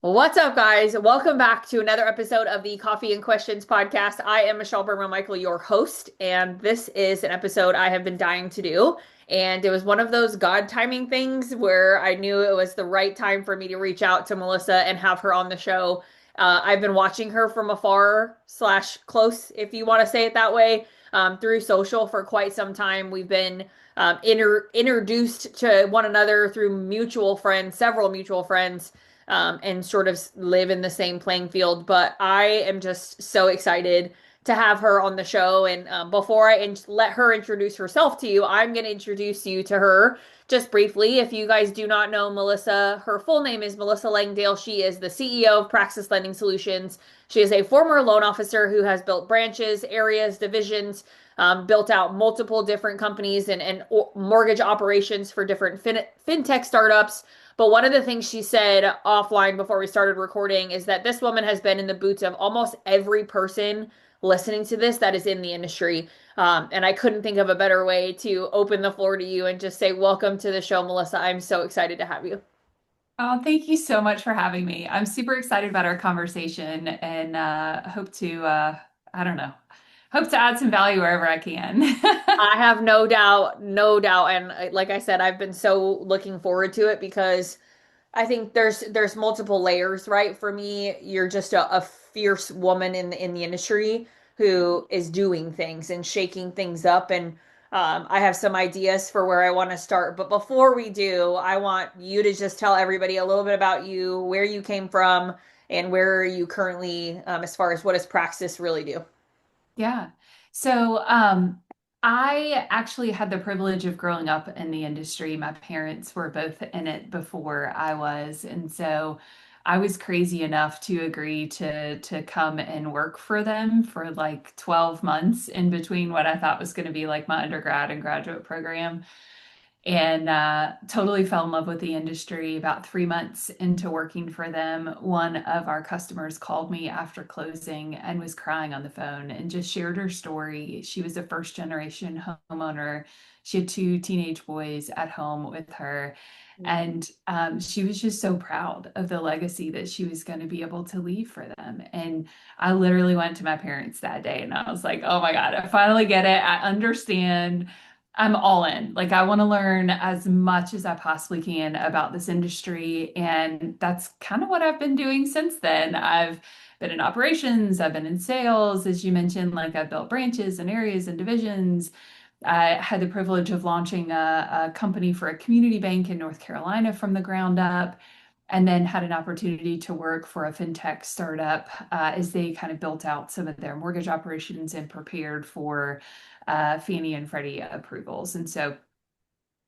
What's up, guys? Welcome back to another episode of the Coffee and Questions podcast. I am Michelle Berman-Michael, your host, and this is an episode I have been dying to do. And it was one of those God timing things where I knew it was the right time for me to reach out to Melissa and have her on the show. I've been watching her from afar slash close, if you want to say it that way, through social for quite some time. We've been introduced to one another through mutual friends, several mutual friends, and sort of live in the same playing field. But I am just so excited to have her on the show. And before I let her introduce herself to you, I'm going to introduce you to her just briefly. If you guys do not know Melissa, her full name is Melissa Langdale. She is the CEO of Praxis Lending Solutions. She is a former loan officer who has built branches, areas, divisions, built out multiple different companies and mortgage operations for different fintech startups. But one of the things she said offline before we started recording is that this woman has been in the boots of almost every person listening to this that is in the industry. And I couldn't think of a better way to open the floor to you and just say, welcome to the show, Melissa. I'm so excited to have you. Oh, thank you so much for having me. I'm super excited about our conversation and hope to, I don't know, hope to add some value wherever I can. I have no doubt, no doubt. And like I said, I've been so looking forward to it because I think there's multiple layers, right? For me, you're just a fierce woman in the industry who is doing things and shaking things up. And I have some ideas for where I want to start. But before we do, I want you to just tell everybody a little bit about you, where you came from, and where are you currently, as far as what does Praxis really do? Yeah. So, I actually had the privilege of growing up in the industry. My parents were both in it before I was, and so I was crazy enough to agree to come and work for them for like 12 months in between what I thought was going to be like my undergrad and graduate program. And totally fell in love with the industry. About 3 months into working for them, one of our customers called me after closing and was crying on the phone and just shared her story. She was a first generation homeowner. She had two teenage boys at home with her. And she was just so proud of the legacy that she was going to be able to leave for them. And I literally went to my parents that day and I was like, oh my God, I finally get it. I understand. I'm all in. Like, I want to learn as much as I possibly can about this industry. And that's kind of what I've been doing since then. I've been in operations, I've been in sales, as you mentioned, like I've built branches and areas and divisions. I had the privilege of launching a company for a community bank in North Carolina from the ground up, and then had an opportunity to work for a fintech startup as they kind of built out some of their mortgage operations and prepared for Fannie and Freddie approvals. And so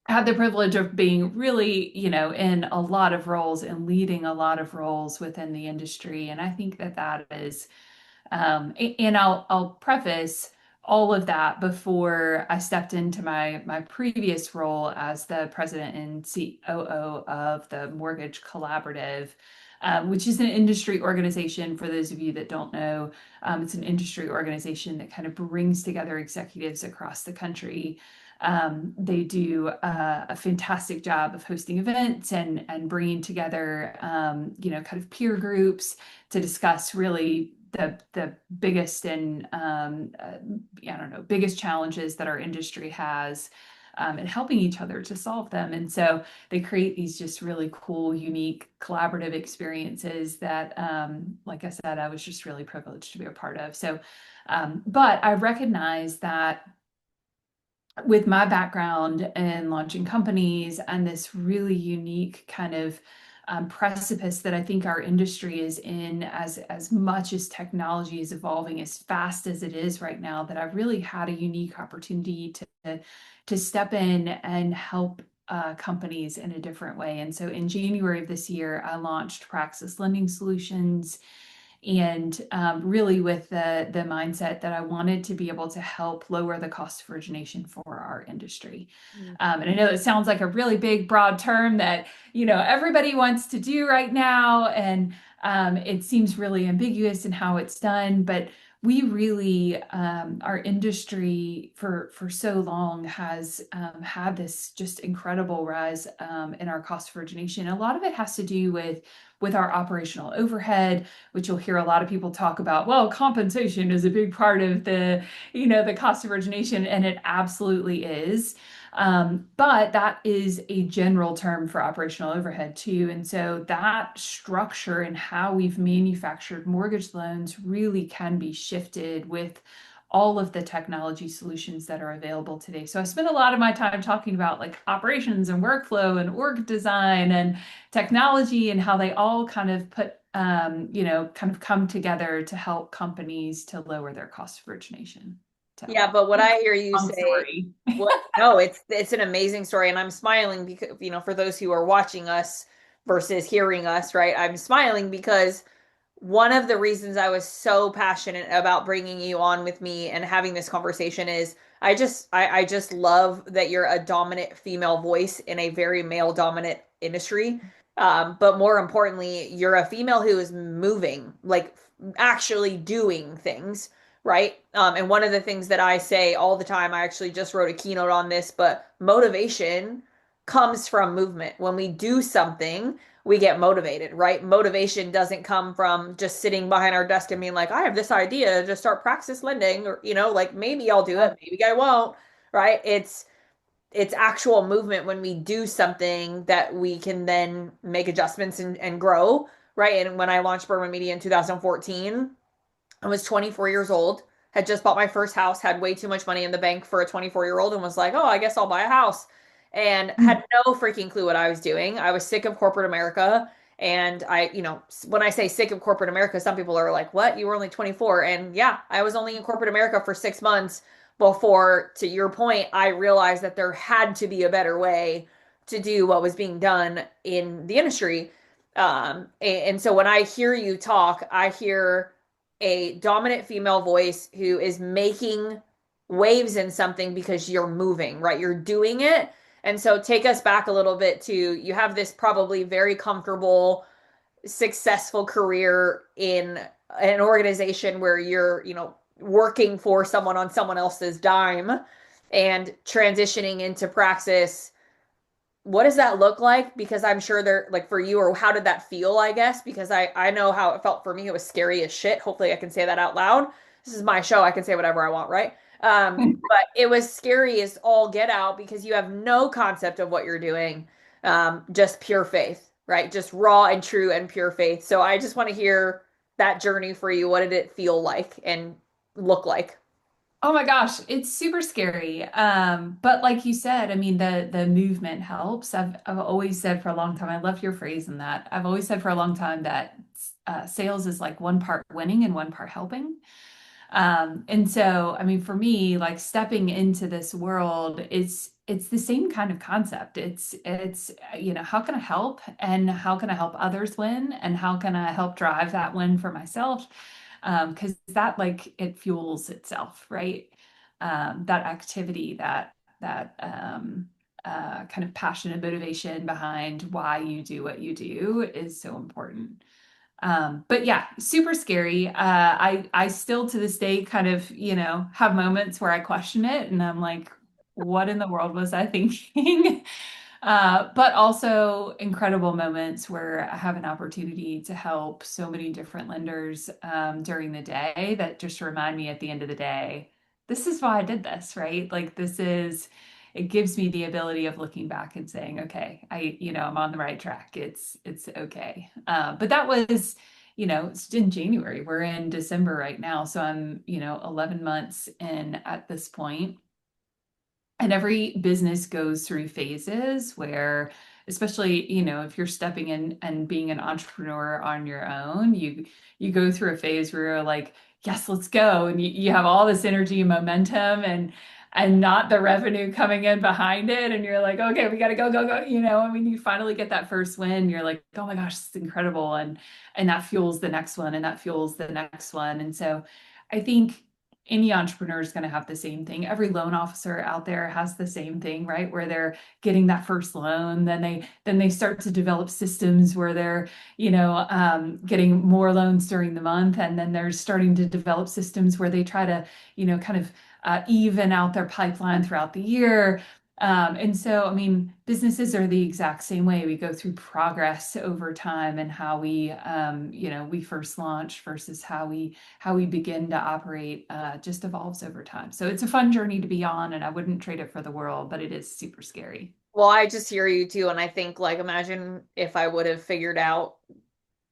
I had the privilege of being really, in a lot of roles and leading a lot of roles within the industry. And I think that that is, and I'll preface all of that before I stepped into my previous role as the president and COO of the Mortgage Collaborative, which is an industry organization. For those of you that don't know, it's an industry organization that kind of brings together executives across the country. They do a fantastic job of hosting events and bringing together, kind of peer groups to discuss really the biggest and I don't know, biggest challenges that our industry has, and helping each other to solve them. And so they create these just really cool, unique, collaborative experiences that, like I said, I was just really privileged to be a part of. So, but I recognize that with my background in launching companies and this really unique kind of precipice that I think our industry is in, as much as technology is evolving as fast as it is right now, that I've really had a unique opportunity to step in and help companies in a different way. And so in January of this year, I launched Praxis Lending Solutions, and really with the mindset that I wanted to be able to help lower the cost of origination for our industry. And I know it sounds like a really big, broad term that everybody wants to do right now, and it seems really ambiguous in how it's done, but we really, our industry for so long has had this just incredible rise in our cost of origination. A lot of it has to do with with our operational overhead, which you'll hear a lot of people talk about. Well, compensation is a big part of the cost of origination, and it absolutely is. But that is a general term for operational overhead too. And so that structure and how we've manufactured mortgage loans really can be shifted with all of the technology solutions that are available today. So I spend a lot of my time talking about like operations and workflow and org design and technology and how they all kind of kind of come together to help companies to lower their cost of origination. So Yeah, but what I hear you long say, story. what no, it's an amazing story, and I'm smiling because for those who are watching us versus hearing us, right? I'm smiling because one of the reasons I was so passionate about bringing you on with me and having this conversation is I just love that you're a dominant female voice in a very male dominant industry. But more importantly, you're a female who is moving, like actually doing things, right? And one of the things that I say all the time, I actually just wrote a keynote on this, but motivation comes from movement. When we do something, we get motivated, right? Motivation doesn't come from just sitting behind our desk and being like, I have this idea to start Praxis Lending, or, like maybe I'll do it, maybe I won't, right? It's actual movement when we do something that we can then make adjustments and grow, right? And when I launched Berman Media in 2014, I was 24 years old, had just bought my first house, had way too much money in the bank for a 24-year-old, and was like, oh, I guess I'll buy a house. And had no freaking clue what I was doing. I was sick of corporate America. And when I say sick of corporate America, some people are like, what? You were only 24. And yeah, I was only in corporate America for 6 months before, to your point, I realized that there had to be a better way to do what was being done in the industry. And so when I hear you talk, I hear a dominant female voice who is making waves in something because you're moving, right? You're doing it. And so take us back a little bit to you have this probably very comfortable, successful career in an organization where you're, working for someone on someone else's dime and transitioning into Praxis. What does that look like? Because I'm sure they're like for you, or how did that feel, I guess? Because I know how it felt for me. It was scary as shit. Hopefully I can say that out loud. This is my show. I can say whatever I want, right? But it was scary as all get out because you have no concept of what you're doing. Just pure faith, right? Just raw and true and pure faith. So I just want to hear that journey for you. What did it feel like and look like? Oh my gosh, it's super scary. But like you said, I mean, the movement helps. I've always said for a long time, I love your phrase in that. I've always said for a long time that sales is like one part winning and one part helping. And so, I mean, for me, like stepping into this world, it's the same kind of concept. It's how can I help and how can I help others win and how can I help drive that win for myself? Because that like it fuels itself, right? That activity, that kind of passion and motivation behind why you do what you do is so important. But yeah, super scary. I still to this day kind of, have moments where I question it and I'm like, what in the world was I thinking? But also incredible moments where I have an opportunity to help so many different lenders during the day that just remind me at the end of the day, this is why I did this, right? Like it gives me the ability of looking back and saying, okay, I'm on the right track. It's okay. But that was, it's in January. We're in December right now. So I'm, 11 months in at this point. And every business goes through phases where, especially, if you're stepping in and being an entrepreneur on your own, you go through a phase where you're like, yes, let's go. And you have all this energy and momentum and not the revenue coming in behind it. And you're like, okay, we gotta go, go, go. I mean, you finally get that first win. You're like, oh my gosh, it's incredible. And that fuels the next one and that fuels the next one. And so I think any entrepreneur is going to have the same thing. Every loan officer out there has the same thing, right? Where they're getting that first loan, then they start to develop systems where they're, getting more loans during the month, and then they're starting to develop systems where they try to, kind of even out their pipeline throughout the year. And so, I mean, businesses are the exact same way. We go through progress over time and how we, we first launch versus how we begin to operate just evolves over time. So it's a fun journey to be on, and I wouldn't trade it for the world, but it is super scary. Well, I just hear you too, and I think like imagine if I would have figured out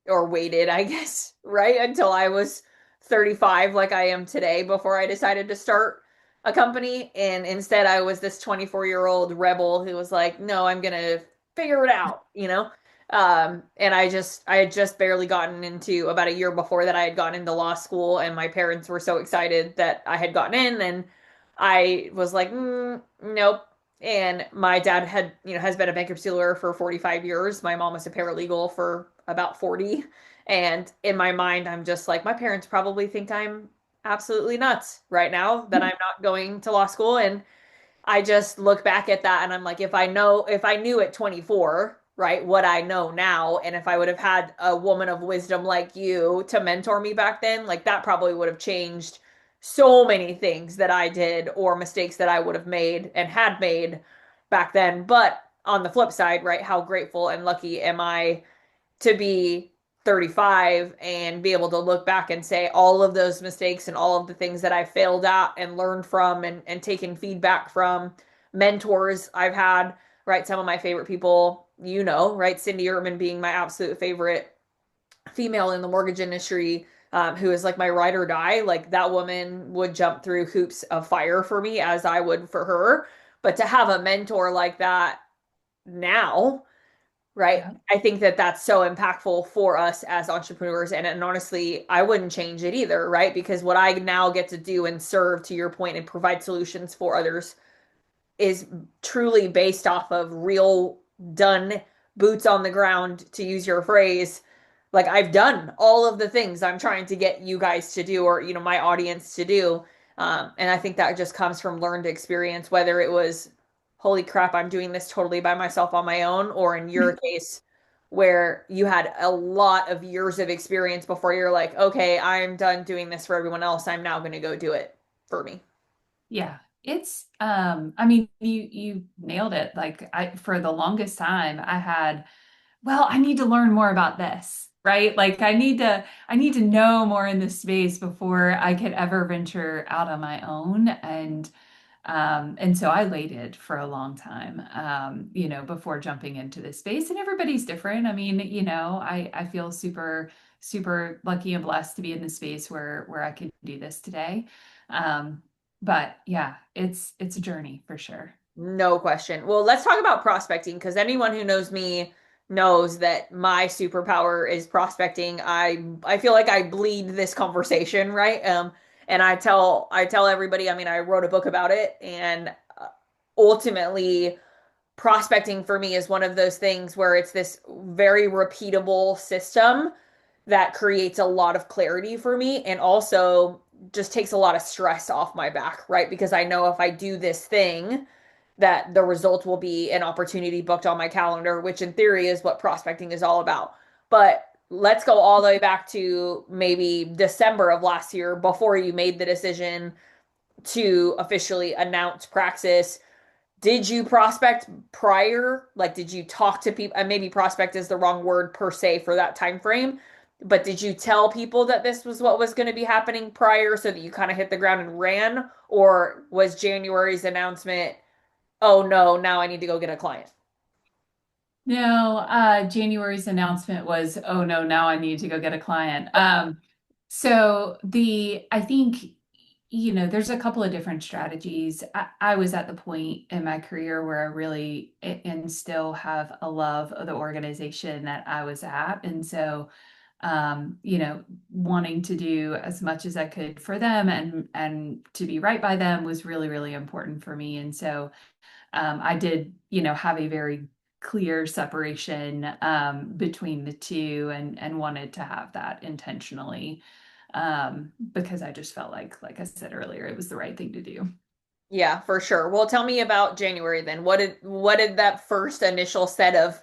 or waited, I guess, right, until I was 35 like I am today before I decided to start a company. And instead I was this 24-year-old rebel who was like, no, I'm gonna figure it out, you know? And I had just barely gotten into about a year before that I had gotten into law school, and my parents were so excited that I had gotten in, and I was like, nope. And my dad had, has been a bankruptcy lawyer for 45 years. My mom was a paralegal for about 40. And in my mind, I'm just like, my parents probably think I'm absolutely nuts right now that I'm not going to law school. And I just look back at that and I'm like, if I knew at 24, right, what I know now, and if I would have had a woman of wisdom like you to mentor me back then, like that probably would have changed so many things that I did or mistakes that I would have made and had made back then. But on the flip side, right, how grateful and lucky am I to be 35 and be able to look back and say all of those mistakes and all of the things that I failed at and learned from and taken feedback from mentors I've had, right? Some of my favorite people, right? Cindy Erman being my absolute favorite female in the mortgage industry, who is like my ride or die. Like that woman would jump through hoops of fire for me as I would for her. But to have a mentor like that now, right? Yeah. I think that that's so impactful for us as entrepreneurs. And honestly, I wouldn't change it either, right? Because what I now get to do and serve, to your point, and provide solutions for others is truly based off of real done boots on the ground, to use your phrase. Like I've done all of the things I'm trying to get you guys to do, or my audience to do. And I think that just comes from learned experience, whether it was, holy crap, I'm doing this totally by myself on my own, or in your case, where you had a lot of years of experience before you're like, okay, I'm done doing this for everyone else. I'm now going to go do it for me. Yeah, it's I mean you nailed it. Like I for the longest time I had, well, I need to learn more about this, right? Like I need to know more in this space before I could ever venture out on my own. And so I waited for a long time, before jumping into this space. And everybody's different. I mean, I feel super, super lucky and blessed to be in the space where I can do this today. Um, but yeah, it's a journey for sure. No question. Well, let's talk about prospecting, because anyone who knows me knows that my superpower is prospecting. I feel like I bleed this conversation, right? And I tell everybody, I mean, I wrote a book about it, and ultimately prospecting for me is one of those things where it's this very repeatable system that creates a lot of clarity for me, and also just takes a lot of stress off my back, right? Because I know if I do this thing, that the result will be an opportunity booked on my calendar, which in theory is what prospecting is all about. But let's go all the way back to maybe December of last year before you made the decision to officially announce Praxis. Did you prospect prior? Like, did you talk to people? And maybe prospect is the wrong word per se for that time frame, but did you tell people that this was what was going to be happening prior so that you kind of hit the ground and ran? Or was January's announcement, oh no, now I need to go get a client? No, January's announcement was, oh no, now I need to go get a client. I think, there's a couple of different strategies. I was at the point in my career where I really and still have a love of the organization that I was at. And so, wanting to do as much as I could for them and to be right by them was really, really important for me. And so I did, have a very clear separation between the two and wanted to have that intentionally because I just felt like I said earlier, it was the right thing to do. Yeah, for sure. Well, tell me about January then. What did that first initial set of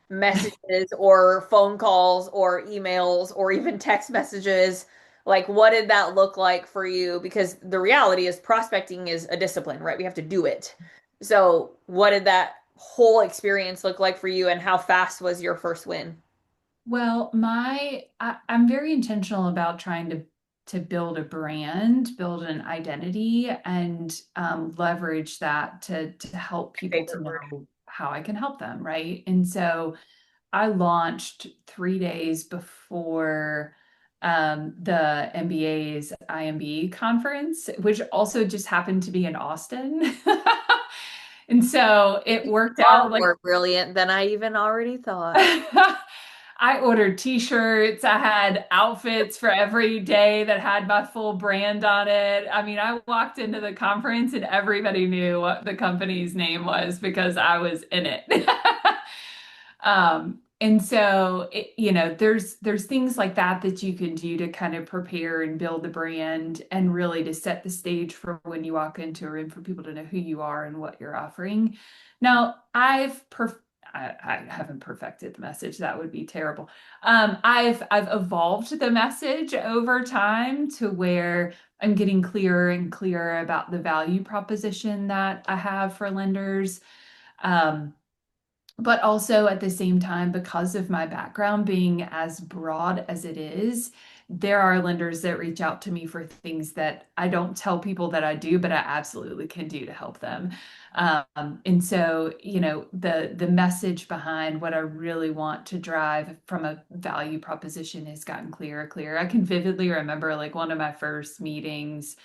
messages or phone calls or emails or even text messages, like what did that look like for you? Because the reality is prospecting is a discipline, right? We have to do it. So, what did that whole experience look like for you, and how fast was your first win? Well, I'm very intentional about trying to build a brand, build an identity, and leverage that to help My people to favorite word. know how I can help them, right? And so I launched 3 days before the MBA's IMB conference, which also just happened to be in Austin. And so it worked Far out like more brilliant than I even already thought. I ordered t-shirts. I had outfits for every day that had my full brand on it. I mean, I walked into the conference and everybody knew what the company's name was because I was in it. And so there's things like that that you can do to kind of prepare and build the brand and really to set the stage for when you walk into a room for people to know who you are and what you're offering. Now, I haven't perfected the message. That would be terrible. I've evolved the message over time to where I'm getting clearer and clearer about the value proposition that I have for lenders. Um, but also at the same time, because of my background being as broad as it is, there are lenders that reach out to me for things that I don't tell people that I do, but I absolutely can do to help them. And so, the message behind what I really want to drive from a value proposition has gotten clearer, clearer. I can vividly remember like one of my first meetings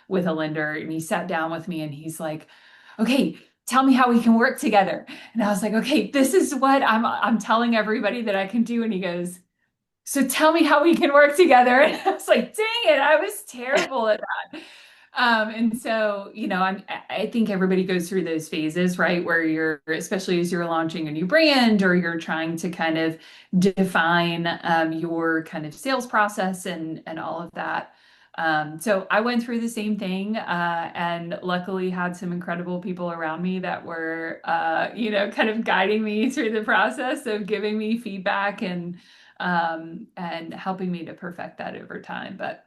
with a lender, and he sat down with me and he's like, "Okay, tell me how we can work together." And I was like, "Okay, this is what I'm telling everybody that I can do." And he goes, "So tell me how we can work together." And I was like, "Dang it, I was terrible at that." And so, I think everybody goes through those phases, right? Where you're, especially as you're launching a new brand or you're trying to kind of define your kind of sales process and all of that. So I went through the same thing, and luckily had some incredible people around me that were, kind of guiding me through the process of giving me feedback and helping me to perfect that over time. But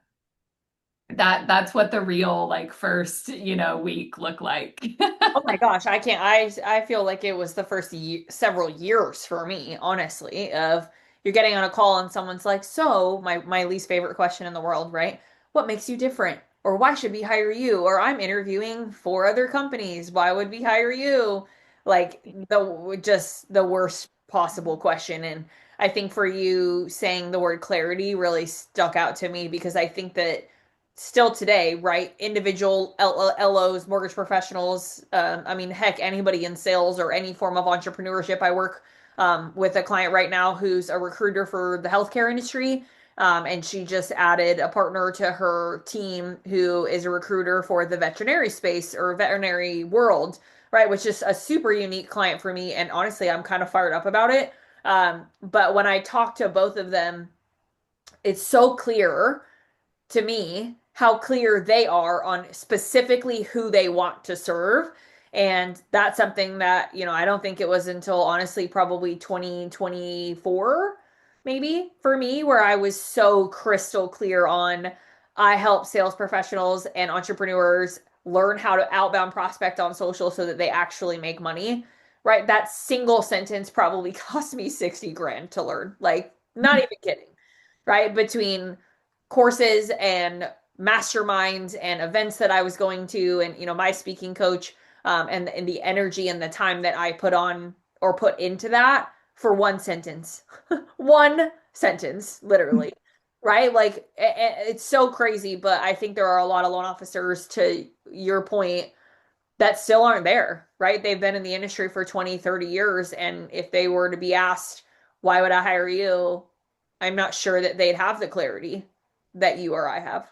that's what the real like first, week looked like. Oh my gosh, I can't. I feel like it was the first several years for me, honestly, of you're getting on a call and someone's like, "So, my least favorite question in the world, right? What makes you different? Or why should we hire you? Or I'm interviewing for other companies. Why would we hire you?" Like just the worst possible question. And I think for you saying the word clarity really stuck out to me because I think that still today, right? Individual LOs, mortgage professionals, I mean, heck, anybody in sales or any form of entrepreneurship. I work with a client right now who's a recruiter for the healthcare industry. And she just added a partner to her team who is a recruiter for the veterinary space or veterinary world, right? Which is a super unique client for me. And honestly, I'm kind of fired up about it. But when I talk to both of them, it's so clear to me how clear they are on specifically who they want to serve. And that's something that, I don't think it was until honestly probably 2024, maybe for me, where I was so crystal clear on I help sales professionals and entrepreneurs learn how to outbound prospect on social so that they actually make money. Right? That single sentence probably cost me 60 grand to learn. Like, not even kidding. Right? Between courses and masterminds and events that I was going to, and my speaking coach, and the energy and the time that I put on or put into that for one sentence, one sentence, literally, right? Like it's so crazy, but I think there are a lot of loan officers, to your point, that still aren't there, right? They've been in the industry for 20, 30 years, and if they were to be asked, why would I hire you? I'm not sure that they'd have the clarity that you or I have.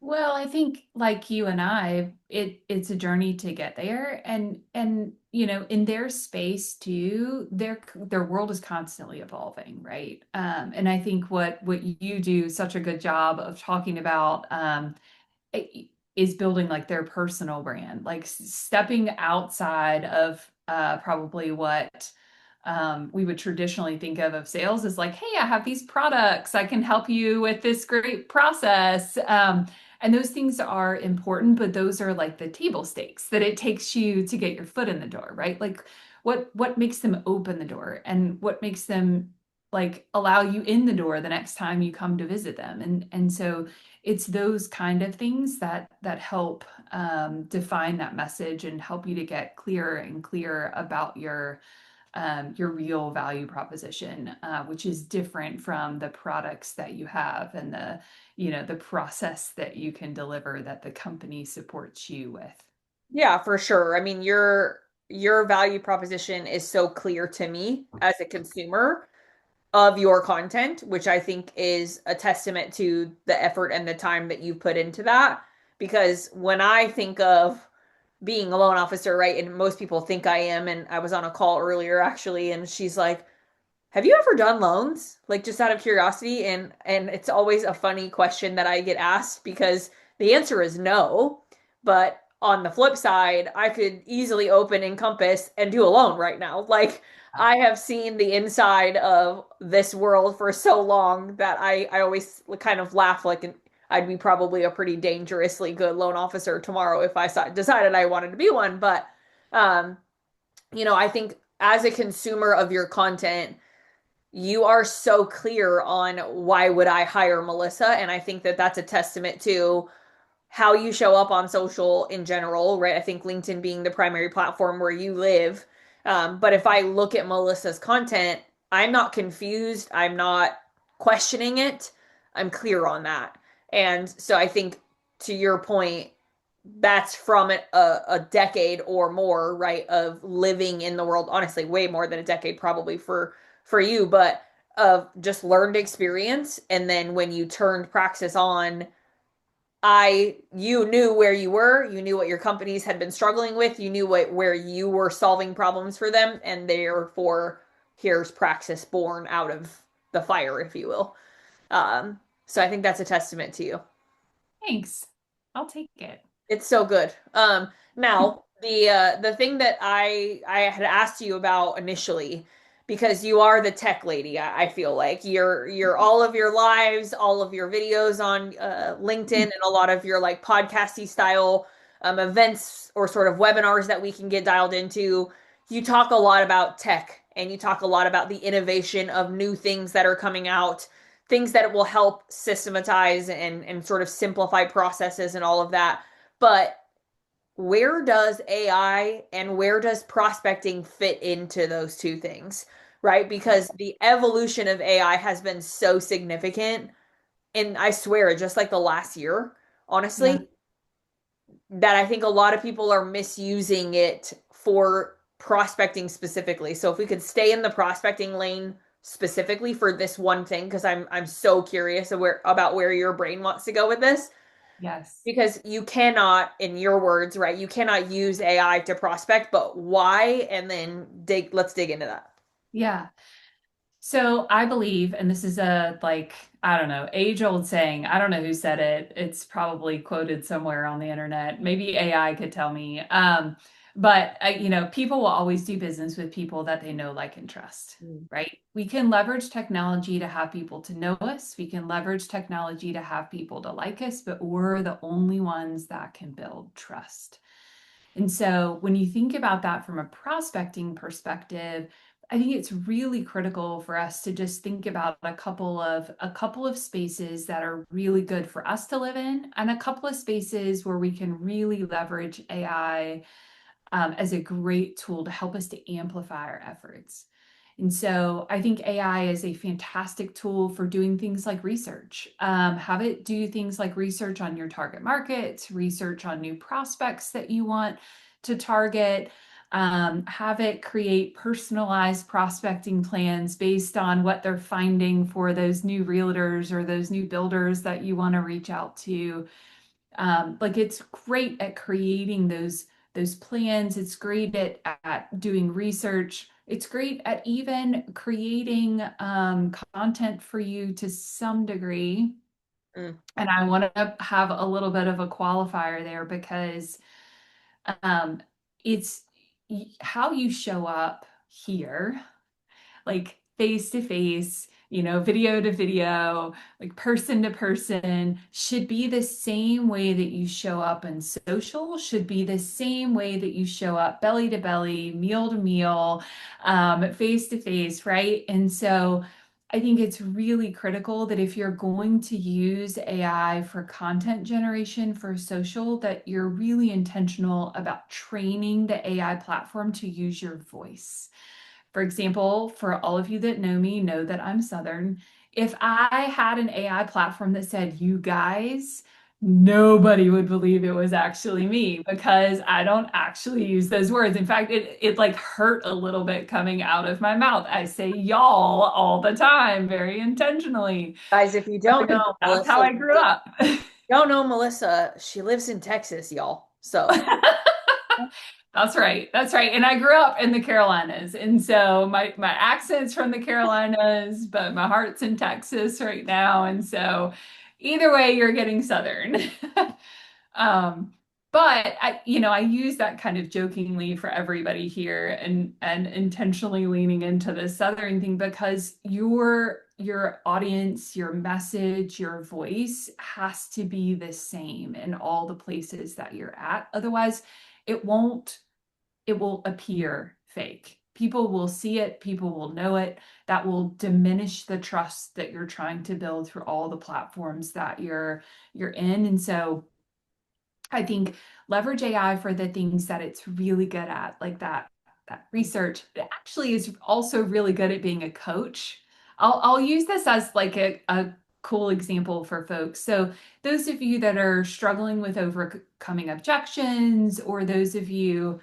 Well, I think like you and I, it's a journey to get there, and in their space too, their world is constantly evolving, right? And I think what you do such a good job of talking about is building like their personal brand, like stepping outside of probably what we would traditionally think of sales as like, hey, I have these products, I can help you with this great process. And those things are important, but those are like the table stakes that it takes you to get your foot in the door, right? Like what makes them open the door and what makes them like allow you in the door the next time you come to visit them. And so it's those kind of things that help define that message and help you to get clearer and clearer about your real value proposition, which is different from the products that you have and the process that you can deliver that the company supports you with. Yeah, for sure. I mean, your value proposition is so clear to me as a consumer of your content, which I think is a testament to the effort and the time that you put into that. Because when I think of being a loan officer, right, and most people think I am, and I was on a call earlier actually, and she's like, have you ever done loans? Like just out of curiosity, and it's always a funny question that I get asked because the answer is no. But on the flip side, I could easily open Encompass and do a loan right now. Like I have seen the inside of this world for so long that I always kind of laugh like I'd be probably a pretty dangerously good loan officer tomorrow if I decided I wanted to be one. But um, I think as a consumer of your content, you are so clear on why would I hire Melissa, and I think that that's a testament to how you show up on social in general, right? I think LinkedIn being the primary platform where you live. But if I look at Melissa's content, I'm not confused. I'm not questioning it. I'm clear on that. And so I think to your point, that's from a decade or more, right, of living in the world. Honestly, way more than a decade probably for you, but of just learned experience. And then when you turned Praxis on, you knew where you were, you knew what your companies had been struggling with, you knew where you were solving problems for them, and therefore here's Praxis born out of the fire, if you will. So I think that's a testament to you. Thanks. I'll take it. It's so good. Now the thing that I had asked you about initially, because you are the tech lady, I feel like you're all of your lives, all of your videos on LinkedIn, and a lot of your like podcasty style events or sort of webinars that we can get dialed into. You talk a lot about tech, and you talk a lot about the innovation of new things that are coming out, things that will help systematize and sort of simplify processes and all of that. But where does AI and where does prospecting fit into those two things? Right? Because the evolution of AI has been so significant. And I swear, just like the last year, Yeah. honestly, that I think a lot of people are misusing it for prospecting specifically. So if we could stay in the prospecting lane specifically for this one thing, because I'm so curious about where your brain wants to go with this, Yes. because you cannot, in your words, right, you cannot use AI to prospect, but why? And then let's dig into that. Yeah. So I believe, and this is a like, I don't know, age-old saying. I don't know who said it. It's probably quoted somewhere on the internet. Maybe AI could tell me. But people will always do business with people that they know, like, and trust, Mm. right? We can leverage technology to have people to know us. We can leverage technology to have people to like us, but we're the only ones that can build trust. And so when you think about that from a prospecting perspective, I think it's really critical for us to just think about a couple of spaces that are really good for us to live in, and a couple of spaces where we can really leverage AI as a great tool to help us to amplify our efforts. And so I think AI is a fantastic tool for doing things like research. Have it do things like research on your target markets, research on new prospects that you want to target. Have it create personalized prospecting plans based on what they're finding for those new realtors or those new builders that you want to reach out to. Like it's great at creating those plans. It's great at doing research. It's great at even creating content for you to some degree. Mm. And I want to have a little bit of a qualifier there because um, it's how you show up here, like face to face, video to video, like person to person, should be the same way that you show up in social, should be the same way that you show up belly to belly, meal to meal, face to face, right? And so I think it's really critical that if you're going to use AI for content generation for social, that you're really intentional about training the AI platform to use your voice. For example, for all of you that know me, know that I'm Southern. If I had an AI platform that said, you guys, nobody would believe it was actually me because I don't actually use those words. In fact, it like hurt a little bit coming out of my mouth. I say y'all all the time, very intentionally, Guys, if you don't because know that's how Melissa, I grew up. don't know Melissa, she lives in Texas, y'all. So, That's right. That's right. And I grew up in the Carolinas. And so my accent's from the Carolinas, but my heart's in Texas right now. And so either way, you're getting Southern. Um, but I use that kind of jokingly for everybody here and intentionally leaning into the Southern thing because your audience, your message, your voice has to be the same in all the places that you're at. Otherwise, it won't it will appear fake. People will see it, people will know it. That will diminish the trust that you're trying to build through all the platforms that you're in. And so I think leverage AI for the things that it's really good at, like that research. It actually is also really good at being a coach. I'll use this as like a cool example for folks. So those of you that are struggling with overcoming objections, or those of you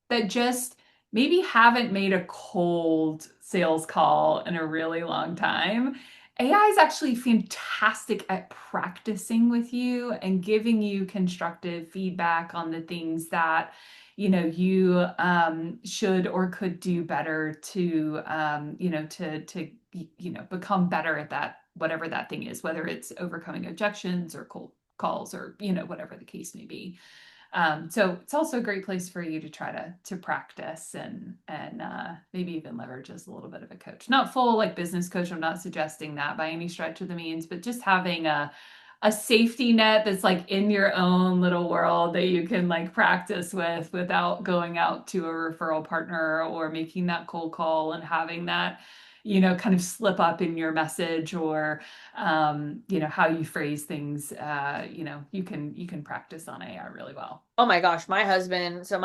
that just maybe haven't made a cold sales call in a really long time. AI is actually fantastic at practicing with you and giving you constructive feedback on the things that you should or could do better to become better at that, whatever that thing is, whether it's overcoming objections or cold calls or whatever the case may be. So it's also a great place for you to try to practice and maybe even leverage as a little bit of a coach. Not full like business coach. I'm not suggesting that by any stretch of the means, but just having a safety net that's like in your own little world that you can like practice with without going out to a referral partner or making that cold call and having that kind of slip up in your message or how you phrase things. You can practice on AI really well. oh my gosh, my husband, so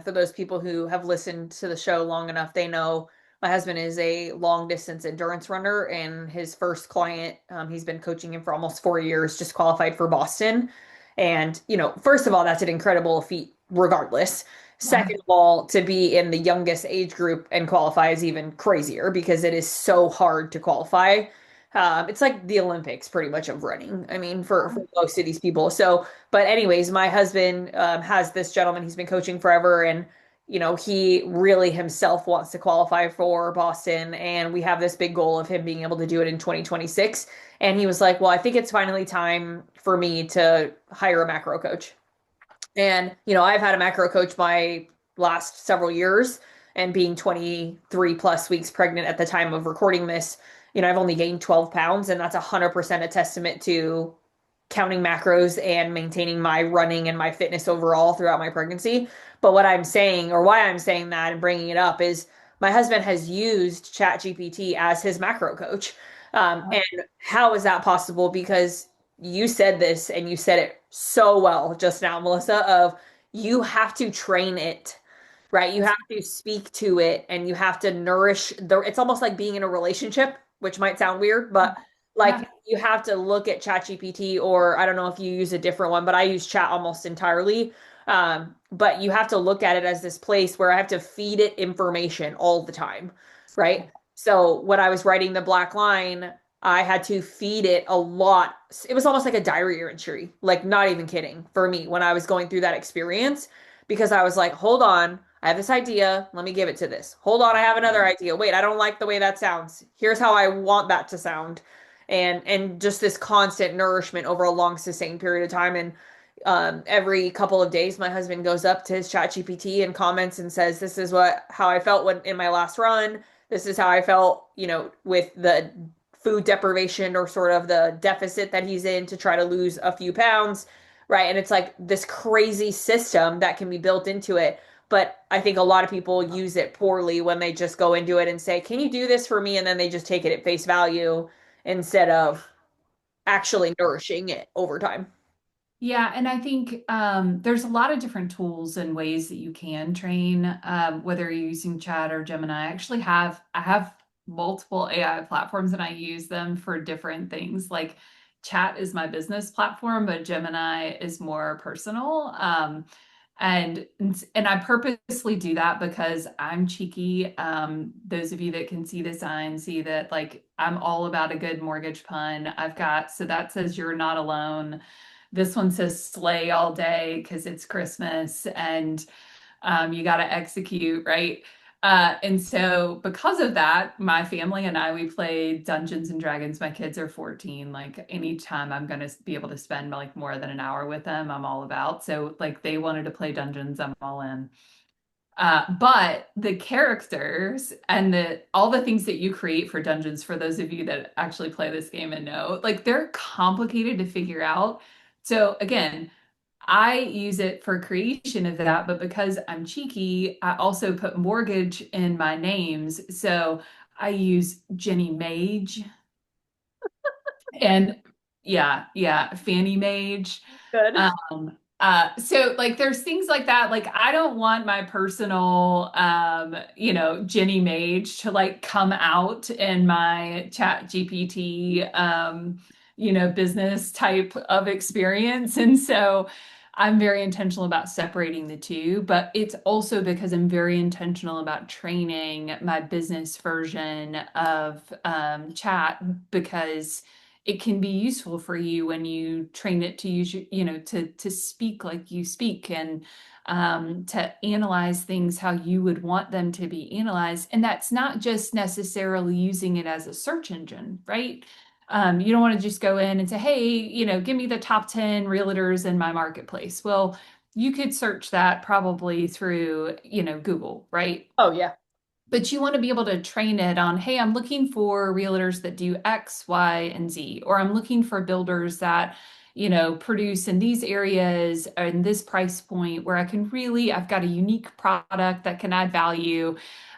for those people who have listened to the show long enough, they know my husband is a long distance endurance runner, and his first client, he's been coaching him for almost 4 years, just qualified for Boston. And, first of all, that's an incredible feat, regardless. Yeah. Second of all, to be in the youngest age group and qualify is even crazier because it is so hard to qualify. It's like the Olympics, pretty much, of running. I mean, for most of these people. So, but anyways, my husband has this gentleman he's been coaching forever, and he really himself wants to qualify for Boston, and we have this big goal of him being able to do it in 2026. And he was like, "Well, I think it's finally time for me to hire a macro coach." And, I've had a macro coach my last several years, and being 23 plus weeks pregnant at the time of recording this, I've only gained 12 pounds, and that's 100% a testament to counting macros and maintaining my running and my fitness overall throughout my pregnancy. But what I'm saying, or why I'm saying that and bringing it up, is my husband has used ChatGPT as his macro coach. And how is that possible? Because you said this and you said it so well just now, Melissa, of you have to train it, right? You have to speak to it and you have to nourish it's almost like being in a relationship, which might sound weird, but like Yeah. you have to look at ChatGPT, or I don't know if you use a different one, but I use Chat almost entirely. But you have to look at it as this place where I have to feed it information all the time, right? So when I was writing the Black Line, I had to feed it a lot. It was almost like a diary entry, like not even kidding for me when I was going through that experience, because I was like, hold on, I have this idea. Let me give it to this. Hold on, I have another idea. Wait, I don't like the way that sounds. Here's how I want that to sound. And just this constant nourishment over a long sustained period of time. And every couple of days, my husband goes up to his chat GPT and comments and says, this is how I felt in my last run. This is how I felt, with the food deprivation or sort of the deficit that he's in to try to lose a few pounds, right? And it's like this crazy system that can be built into it. But I think a lot of people use it poorly when they just go into it and say, "Can you do this for me?" And then they just take it at face value instead of actually nourishing it over time. Yeah, and I think there's a lot of different tools and ways that you can train, whether you're using Chat or Gemini. I have multiple AI platforms and I use them for different things. Like Chat is my business platform, but Gemini is more personal. And I purposely do that because I'm cheeky. Those of you that can see the sign see that like I'm all about a good mortgage pun. So that says you're not alone. This one says slay all day because it's Christmas and you got to execute, right? And so because of that, my family and I, we play Dungeons and Dragons. My kids are 14. Like anytime I'm going to be able to spend like more than an hour with them, I'm all about. So like they wanted to play Dungeons, I'm all in. But the characters and the all the things that you create for dungeons, for those of you that actually play this game and know, like they're complicated to figure out. So again, I use it for creation of that, but because I'm cheeky, I also put mortgage in my names. So I use Jenny Mage and yeah, Fanny Mage. Good. So like there's things like that. Like I don't want my personal Jenny Mage to like come out in my chat GPT business type of experience. And so I'm very intentional about separating the two, but it's also because I'm very intentional about training my business version of chat because it can be useful for you when you train it to use, to speak like you speak and to analyze things how you would want them to be analyzed. And that's not just necessarily using it as a search engine, right? You don't want to just go in and say, hey, give me the top 10 realtors in my marketplace. Well, you could search that probably through, Google, right? Oh, yeah. But you want to be able to train it on, hey, I'm looking for realtors that do X, Y, and Z, or I'm looking for builders that, produce in these areas and this price point where I've got a unique product that can add value.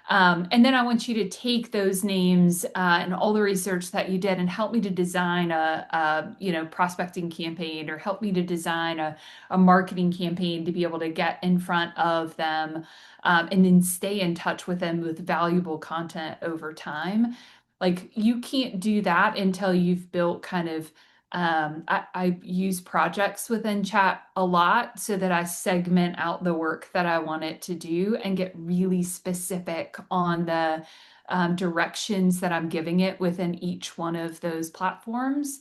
And then I want you to take those names and all the research that you did and help me to design a prospecting campaign or help me to design a marketing campaign to be able to get in front of them and then stay in touch with them with valuable content over time. Like you can't do that until you've built kind of I use projects within chat a lot so that I segment out the work that I want it to do and get really specific on the directions that I'm giving it within each one of those platforms.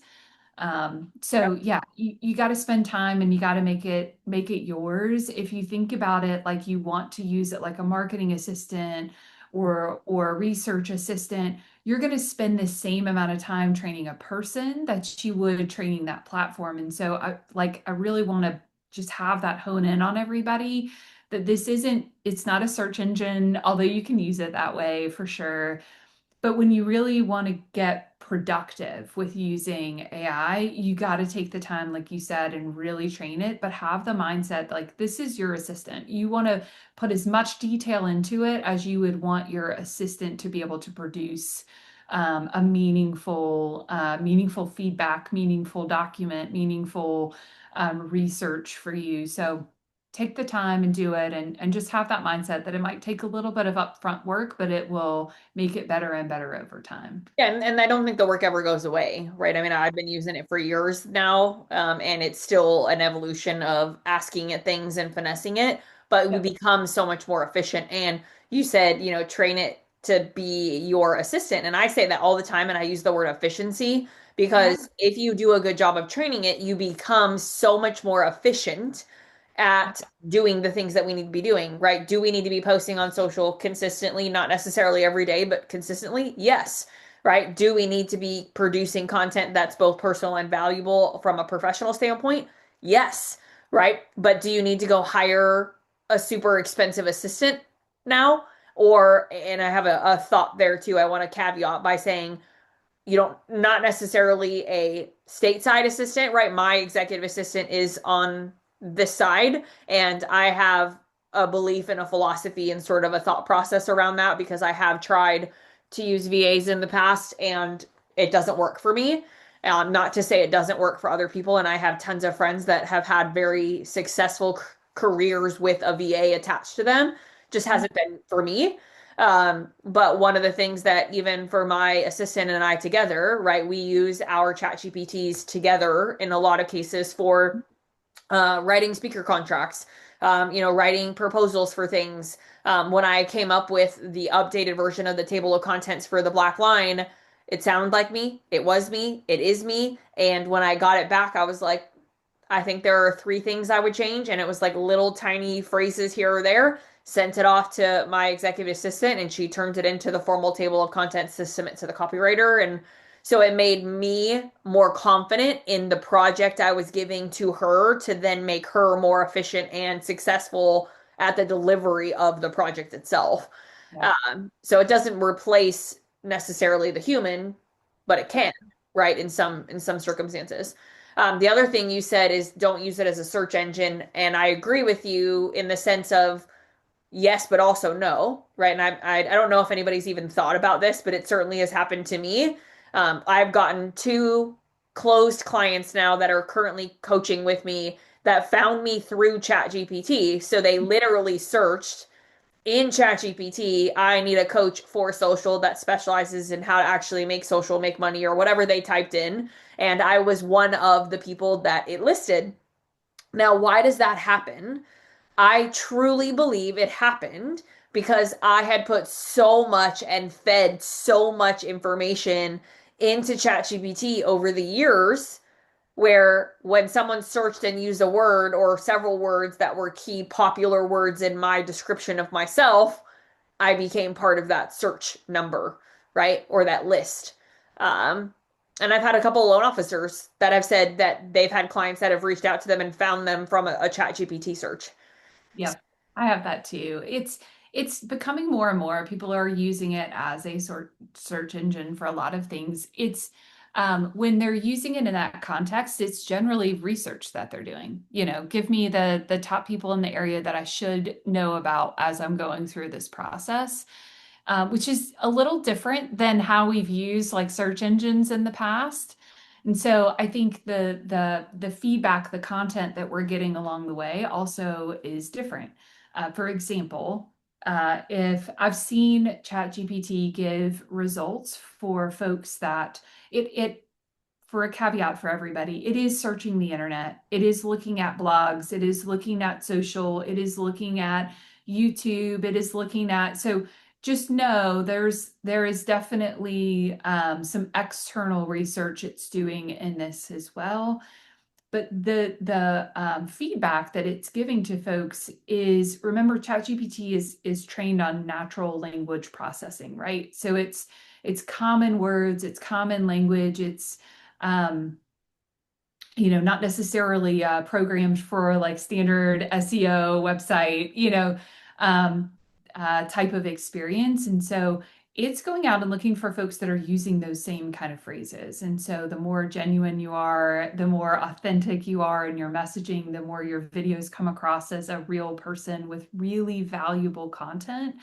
So yeah, you got to spend time and you got to make it yours. If you think about it like you want to use it like a marketing assistant or a research assistant, you're going to spend the same amount of time training a person that you would training that platform. And so I really want to just have that hone in on everybody that it's not a search engine, although you can use it that way for sure. But when you really want to get productive with using AI, you got to take the time, like you said, and really train it, but have the mindset like this is your assistant. You want to put as much detail into it as you would want your assistant to be able to produce a meaningful feedback, meaningful document, meaningful research for you. So take the time and do it and just have that mindset that it might take a little bit of upfront work, but it will make it better and better over time. Yeah, and I don't think the work ever goes away, right? I mean, I've been using it for years now, and it's still an evolution of asking it things and finessing it, but we Yep. become so much more efficient. And you said, train it to be your assistant. And I say that all the time, and I use the word efficiency Yeah. because if you do a good job of training it, you become so much more efficient at doing the things that we need to be doing, right? Do we need to be posting on social consistently? Not necessarily every day, but consistently? Yes, right? Do we need to be producing content that's both personal and valuable from a professional standpoint? Yes, right? But do you need to go hire a super expensive assistant now? Or, and I have a thought there too, I want to caveat by saying, you don't, not necessarily a stateside assistant, right? My executive assistant is on this side, and I have a belief and a philosophy and sort of a thought process around that because I have tried to use VAs in the past and it doesn't work for me. Not to say it doesn't work for other people, and I have tons of friends that have had very successful careers with a VA attached to them. Just hasn't been for me. But one of the things that even for my assistant and I together, right, we use our chat GPTs together in a lot of cases for writing speaker contracts, writing proposals for things. When I came up with the updated version of the table of contents for the Black Line, it sounded like me, it was me, it is me. And when I got it back, I was like, I think there are three things I would change, and it was like little tiny phrases here or there. Sent it off to my executive assistant, and she turned it into the formal table of contents to submit to the copywriter. And so it made me more confident in the project I was giving to her to then make her more efficient and successful at the delivery of the project itself. Yeah. So it doesn't replace necessarily the human, but it can, right? In some circumstances. The other thing you said is don't use it as a search engine, and I agree with you in the sense of yes, but also no, right? And I don't know if anybody's even thought about this, but it certainly has happened to me. I've gotten two closed clients now that are currently coaching with me that found me through ChatGPT. So they literally searched in ChatGPT, I need a coach for social that specializes in how to actually make social make money or whatever they typed in. And I was one of the people that it listed. Now, why does that happen? I truly believe it happened because I had put so much and fed so much information into ChatGPT over the years where when someone searched and used a word or several words that were key popular words in my description of myself, I became part of that search number, right? Or that list. Um, and I've had a couple of loan officers that have said that they've had clients that have reached out to them and found them from a chat GPT search. Yep. I have that too. It's becoming more and more. People are using it as a sort search engine for a lot of things. It's when they're using it in that context, it's generally research that they're doing. Give me the top people in the area that I should know about as I'm going through this process, which is a little different than how we've used like search engines in the past. And so I think the feedback, the content that we're getting along the way also is different. For example, if I've seen ChatGPT give results for folks that it for a caveat for everybody, it is searching the internet, it is looking at blogs, it is looking at social, it is looking at YouTube, it is looking at so just know there is definitely some external research it's doing in this as well. But the feedback that it's giving to folks is remember ChatGPT is trained on natural language processing, right? So it's common words, it's common language, it's um, not necessarily programmed for like standard SEO website, um, type of experience. And so it's going out and looking for folks that are using those same kind of phrases. And so the more genuine you are, the more authentic you are in your messaging, the more your videos come across as a real person with really valuable content,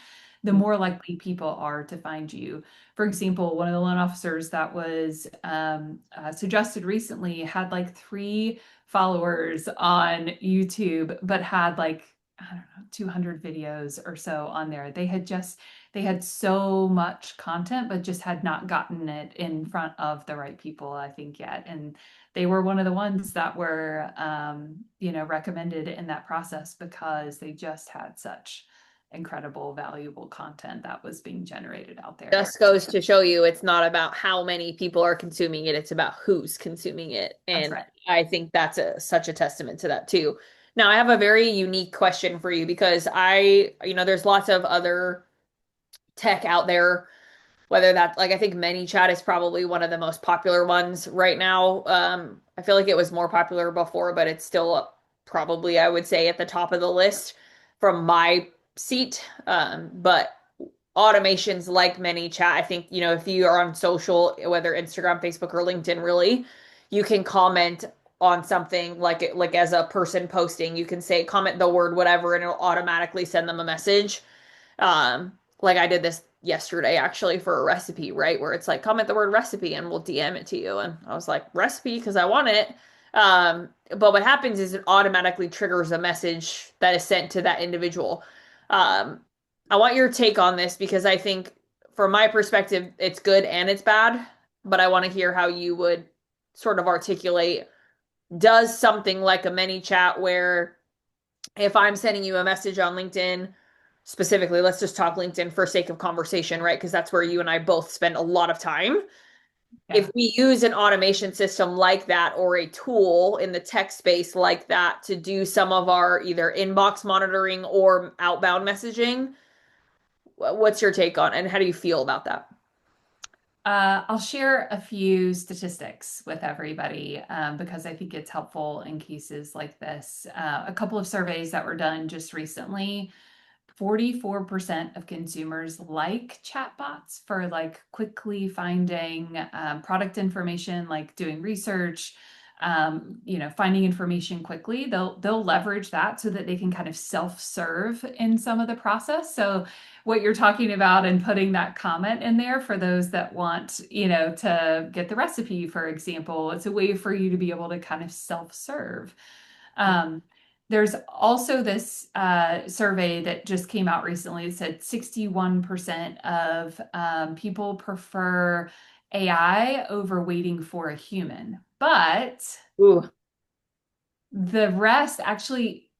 the more likely people are to find you. For example, one of the loan officers that was suggested recently had like 3 followers on YouTube, but had like, I don't know, 200 videos or so on there. They had so much content, but just had not gotten it in front of the right people, I think, yet. And they were one of the ones that were, recommended in that process because they just had such incredible, valuable content that was being generated out there. Just goes to show you it's not about how many people are consuming it, it's about who's consuming it. That's And right. I think that's such a testament to that too. Now, I have a very unique question for you because there's lots of other tech out there, whether that's like I think ManyChat is probably one of the most popular ones right now. I feel like it was more popular before, but it's still probably, I would say, at the top of the list from my seat. But automations like ManyChat. I think, if you are on social, whether Instagram, Facebook, or LinkedIn, really, you can comment on something like as a person posting, you can say comment the word whatever and it'll automatically send them a message. Like I did this yesterday actually for a recipe, right? Where it's like comment the word recipe and we'll DM it to you. And I was like, recipe because I want it. But what happens is it automatically triggers a message that is sent to that individual. Um, I want your take on this because I think from my perspective, it's good and it's bad, but I want to hear how you would sort of articulate does something like a mini chat where if I'm sending you a message on LinkedIn, specifically, let's just talk LinkedIn for sake of conversation, right? Because that's where you and I both spend a lot of time. Yeah. If we use an automation system like that or a tool in the tech space like that to do some of our either inbox monitoring or outbound messaging, what's your take on it and how do you feel about that? I'll share a few statistics with everybody because I think it's helpful in cases like this. A couple of surveys that were done just recently. 44% of consumers like chatbots for like quickly finding product information, like doing research, finding information quickly. They'll leverage that so that they can kind of self-serve in some of the process. So what you're talking about and putting that comment in there for those that want, to get the recipe, for example, it's a way for you to be able to kind of self-serve. Um, there's also this survey that just came out recently. It said 61% of people prefer AI over waiting for a human, but Ooh, the rest actually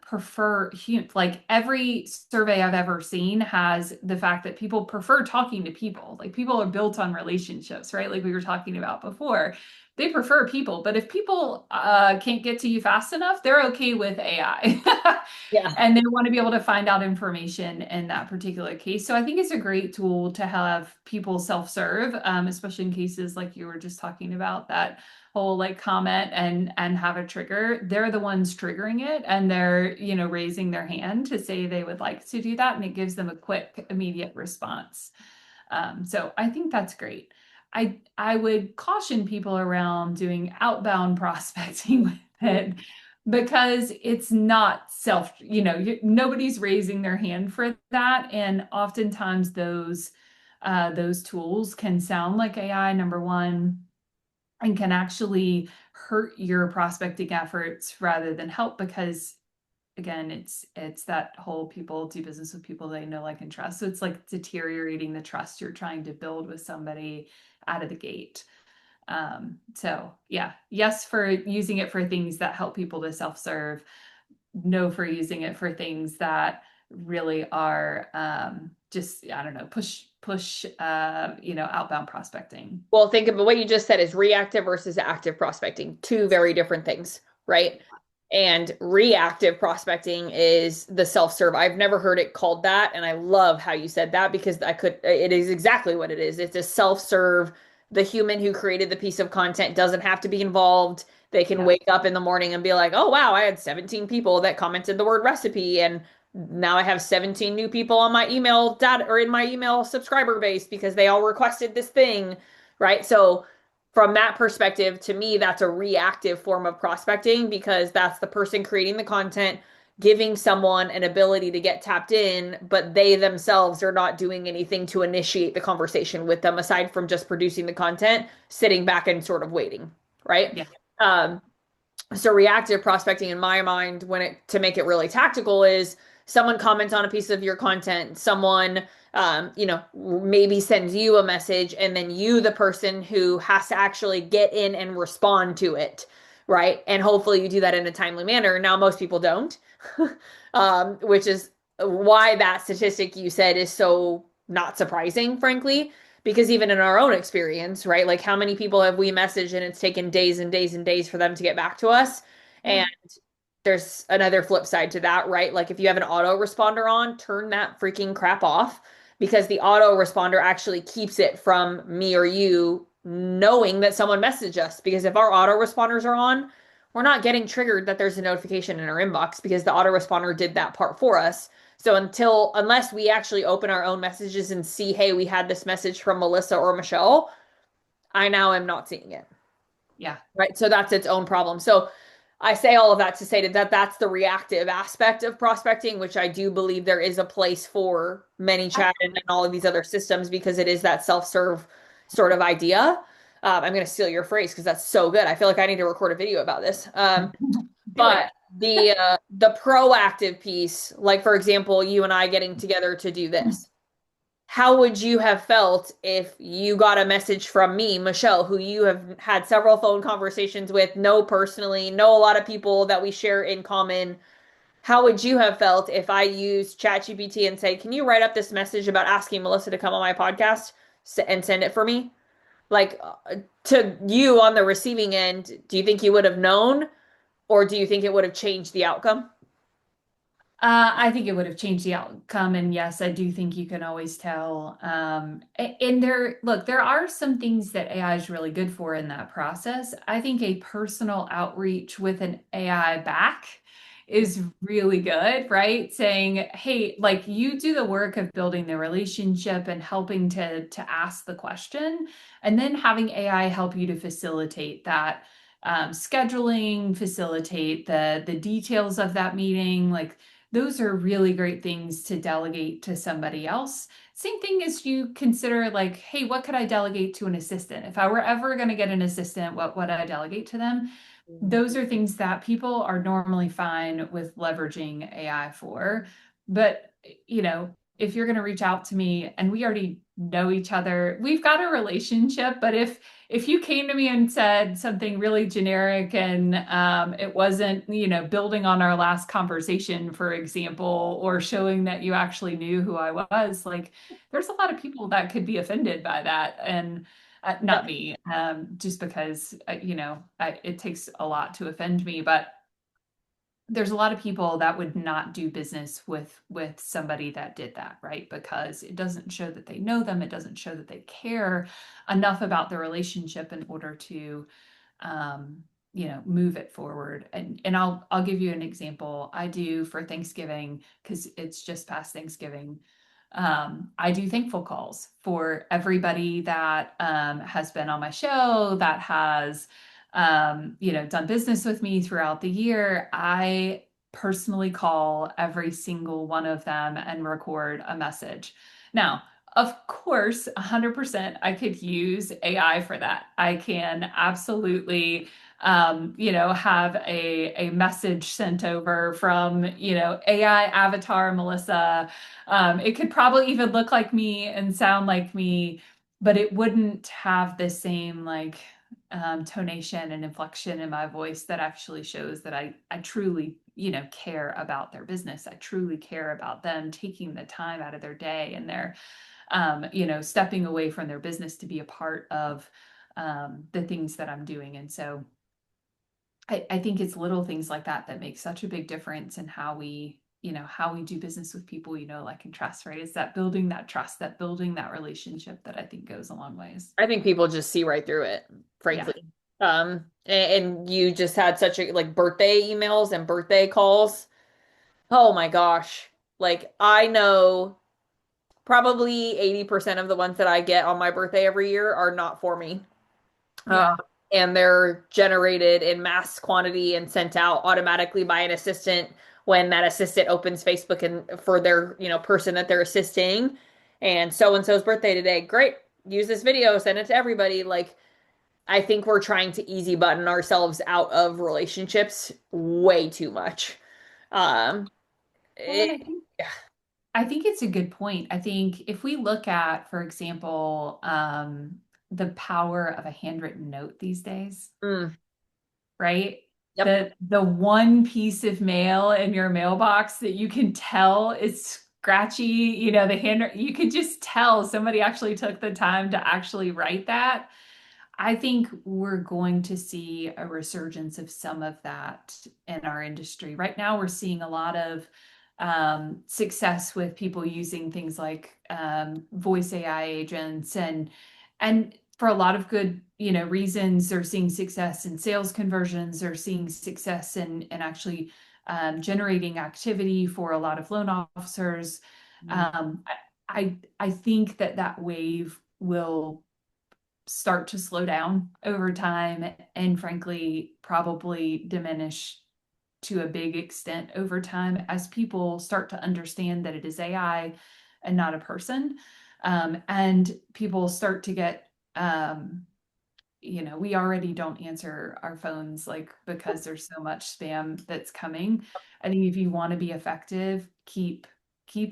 prefer human. Like every survey I've ever seen has the fact that people prefer talking to people. Like people are built on relationships, right? Like we were talking about before. They prefer people, but if people can't get to you fast enough, they're okay with AI. yeah. And they want to be able to find out information in that particular case. So I think it's a great tool to have people self-serve, especially in cases like you were just talking about that whole like comment and have a trigger. They're the ones triggering it and they're, raising their hand to say they would like to do that, and it gives them a quick immediate response. So I think that's great. I would caution people around doing outbound prospecting with it because it's not nobody's raising their hand for that, and oftentimes those tools can sound like AI, number one, and can actually hurt your prospecting efforts rather than help because again it's that whole people do business with people they know, like, and trust. So it's like deteriorating the trust you're trying to build with somebody out of the gate. So yeah, yes for using it for things that help people to self-serve, no for using it for things that really are just, I don't know, push outbound prospecting. Well, think of what you just said is reactive versus active prospecting, two very different things, right? And reactive prospecting is the self-serve. I've never heard it called that, and I love how you said that because it is exactly what it is. It's a self-serve. The human who created the piece of content doesn't have to be involved. They can Yeah. wake up in the morning and be like, "Oh wow, I had 17 people that commented the word recipe and now I have 17 new people on my email data or in my email subscriber base because they all requested this thing," right? So from that perspective, to me, that's a reactive form of prospecting because that's the person creating the content, giving someone an ability to get tapped in, but they themselves are not doing anything to initiate the conversation with them aside from just producing the content, sitting back and sort of waiting, right? Yeah. Um, so reactive prospecting in my mind, when it to make it really tactical, is someone comments on a piece of your content, someone maybe sends you a message, and then you, the person who has to actually get in and respond to it, right? And hopefully you do that in a timely manner. Now, most people don't, which is why that statistic you said is so not surprising, frankly, because even in our own experience, right? Like how many people have we messaged and it's taken days and days and days for them to get back to us? Yeah. And there's another flip side to that, right? Like if you have an autoresponder on, turn that freaking crap off because the autoresponder actually keeps it from me or you knowing that someone messaged us. Because if our autoresponders are on, we're not getting triggered that there's a notification in our inbox because the autoresponder did that part for us. So unless we actually open our own messages and see, hey, we had this message from Melissa or Michelle, I now am not seeing it. Yeah. Right. So that's its own problem. So I say all of that to say that that's the reactive aspect of prospecting, which I do believe there is a place for ManyChat and all of these other systems because it is that self-serve sort of idea. I'm going to steal your phrase because that's so good. I feel like I need to record a video about this. Do it. But the proactive piece, like for example, you and I getting together to do this. How would you have felt if you got a message from me, Michelle, who you have had several phone conversations with, know personally, know a lot of people that we share in common? How would you have felt if I used ChatGPT and say, "Can you write up this message about asking Melissa to come on my podcast and send it for me?" Like to you on the receiving end, do you think you would have known, or do you think it would have changed the outcome? I think it would have changed the outcome. And yes, I do think you can always tell. And look, there are some things that AI is really good for in that process. I think a personal outreach with an AI back is really good, right? Saying, hey, like you do the work of building the relationship and helping to ask the question, and then having AI help you to facilitate that scheduling, facilitate the details of that meeting, like those are really great things to delegate to somebody else. Same thing as you consider like, hey, what could I delegate to an assistant? If I were ever going to get an assistant, what would I delegate to them? Those are things that people are normally fine with leveraging AI for. But, if you're going to reach out to me and we already know each other, we've got a relationship. But if you came to me and said something really generic and it wasn't, building on our last conversation, for example, or showing that you actually knew who I was, like there's a lot of people that could be offended by that. And not me, just because, it takes a lot to offend me, but there's a lot of people that would not do business with somebody that did that, right? Because it doesn't show that they know them. It doesn't show that they care enough about the relationship in order to, move it forward. And I'll give you an example. I do for Thanksgiving, because it's just past Thanksgiving. I do thankful calls for everybody that has been on my show, that has done business with me throughout the year. I personally call every single one of them and record a message. Now, of course, 100% I could use AI for that. I can absolutely, have a message sent over from, AI avatar Melissa. It could probably even look like me and sound like me, but it wouldn't have the same like tonation and inflection in my voice that actually shows that I truly, care about their business. I truly care about them taking the time out of their day and their, stepping away from their business to be a part of the things that I'm doing. And so I think it's little things like that that make such a big difference in how we do business with people, like and trust, right? It's that building that trust, that building that relationship that I think goes a long ways. I think people just see right through it, Yeah. frankly. And you just had such a like birthday emails and birthday calls. Oh my gosh. Like I know probably 80% of the ones that I get on my birthday every year are not for me. Uh, Yeah. and they're generated in mass quantity and sent out automatically by an assistant when that assistant opens Facebook and for their, person that they're assisting. And so's birthday today. Great. Use this video, send it to everybody. Like, I think we're trying to easy button ourselves out of relationships way too much. Um, Well, and it, I think it's a good point. I think if we look at, for example, the power of a handwritten note these days, mm, right? yep. The one piece of mail in your mailbox that you can tell is scratchy, the hand, you can just tell somebody actually took the time to actually write that. I think we're going to see a resurgence of some of that in our industry. Right now, we're seeing a lot of success with people using things like voice AI agents, and for a lot of good reasons. They're seeing success in sales conversions. They're seeing success in actually generating activity for a lot of loan officers. Mm. Um, I think that that wave will start to slow down over time and frankly probably diminish to a big extent over time as people start to understand that it is AI and not a person. And people start to get, we already don't answer our phones like because there's so much spam that's coming. I think if you want to be effective, keep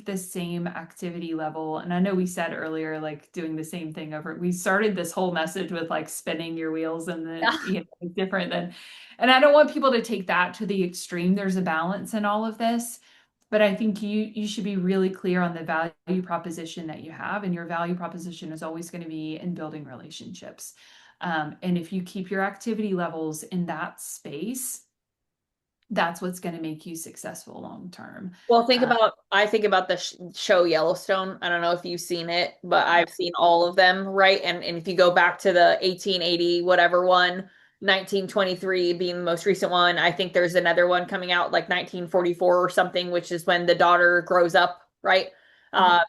the same activity level. And I know we said earlier, like doing the same thing over. We started this whole message with like spinning your wheels and then it's different than, and I don't want people to take that to the extreme. There's a balance in all of this. But I think you should be really clear on the value proposition that you have, and your value proposition is always going to be in building relationships. And if you keep your activity levels in that space, that's what's going to make you successful long term. Well, Uh, I think about the sh show Yellowstone. I don't know if you've seen it, but I've seen all of them, right? And if you go back to the 1880 whatever one, 1923 being the most recent one, I think there's another one coming out like 1944 or something, which is when the daughter grows up, right? Uh,